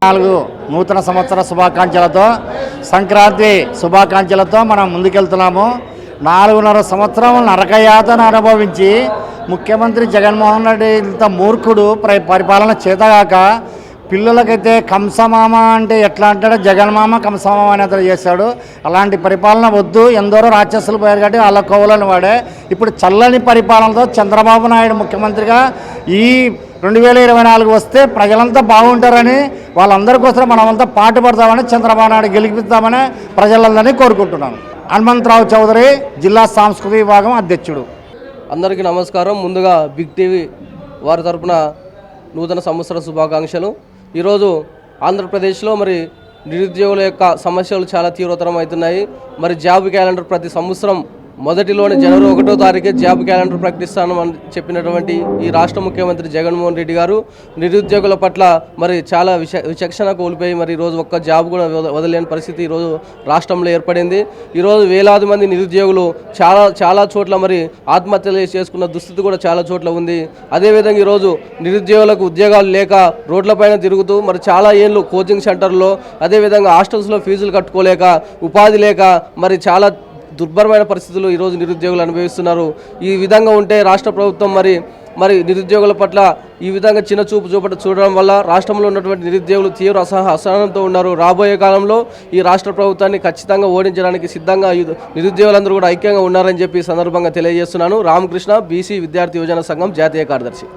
4 నూతన సంవత్సర శుభాకాంక్షలతో సంక్రాంతి శుభాకాంక్షలతో మనం ముందుకెళ్తున్నాము. 4.5 సంవత్సరం నరకయాతన అనుభవించి ముఖ్యమంత్రి జగన్మోహన్ రెడ్డి ఇంత మూర్ఖుడు పరిపాలన చేతగాక పిల్లలకైతే కంసమామ అంటే ఎట్లా అంటాడో జగన్మామ కంసమామ అనేది చేశాడు. అలాంటి పరిపాలన వద్దు. ఎందరో రాక్షసులు పోయారు కాబట్టి వాళ్ళ కోవలను వాడే ఇప్పుడు చల్లని పరిపాలనతో చంద్రబాబు నాయుడు ముఖ్యమంత్రిగా ఈ 2024 వస్తే ప్రజలంతా బాగుంటారని వాళ్ళందరి కోసం మనమంతా పాటుపడతామని చంద్రబాబు నాయుడు గెలిపిస్తామని ప్రజలందరినీ కోరుకుంటున్నాను. హనుమంతరావు చౌదరి, జిల్లా సాంస్కృతిక విభాగం అధ్యక్షుడు. అందరికీ నమస్కారం. ముందుగా బిగ్ టీవీ వారి తరపున నూతన సంవత్సర శుభాకాంక్షలు. ఈరోజు ఆంధ్రప్రదేశ్లో నిరుద్యోగుల యొక్క సమస్యలు చాలా తీవ్రతరం అవుతున్నాయి. జాబ్ క్యాలెండర్ ప్రతి సంవత్సరం మొదటిలోనే జనవరి 1వ తారీఖే జాబ్ క్యాలెండర్ ప్రకటిస్తానని చెప్పినటువంటి ఈ రాష్ట్ర ముఖ్యమంత్రి జగన్మోహన్ రెడ్డి గారు నిరుద్యోగుల పట్ల చాలా విచక్షణ కోల్పోయి ఈరోజు ఒక్క జాబ్ కూడా వదలేని పరిస్థితి ఈరోజు రాష్ట్రంలో ఏర్పడింది. ఈరోజు వేలాది మంది నిరుద్యోగులు చాలా చోట్ల ఆత్మహత్యలు చేసుకున్న దుస్థితి కూడా చాలా చోట్ల ఉంది. అదేవిధంగా ఈరోజు నిరుద్యోగులకు ఉద్యోగాలు లేక రోడ్లపైన తిరుగుతూ చాలా ఏళ్ళు కోచింగ్ సెంటర్లో అదేవిధంగా హాస్టల్స్లో ఫీజులు కట్టుకోలేక ఉపాధి లేక చాలా దుర్భరమైన పరిస్థితులు ఈరోజు నిరుద్యోగులు అనుభవిస్తున్నారు. ఈ విధంగా ఉంటే రాష్ట్ర ప్రభుత్వం నిరుద్యోగుల పట్ల ఈ విధంగా చిన్న చూపు చూడడం వల్ల రాష్ట్రంలో ఉన్నటువంటి నిరుద్యోగులు తీవ్ర అసహనంతో ఉన్నారు. రాబోయే కాలంలో ఈ రాష్ట్ర ప్రభుత్వాన్ని ఖచ్చితంగా ఓడించడానికి సిద్ధంగా నిరుద్యోగులందరూ కూడా ఐక్యంగా ఉన్నారని చెప్పి సందర్భంగా తెలియజేస్తున్నాను. రామకృష్ణ, బీసీ విద్యార్థి యువజన సంఘం జాతీయ కార్యదర్శి.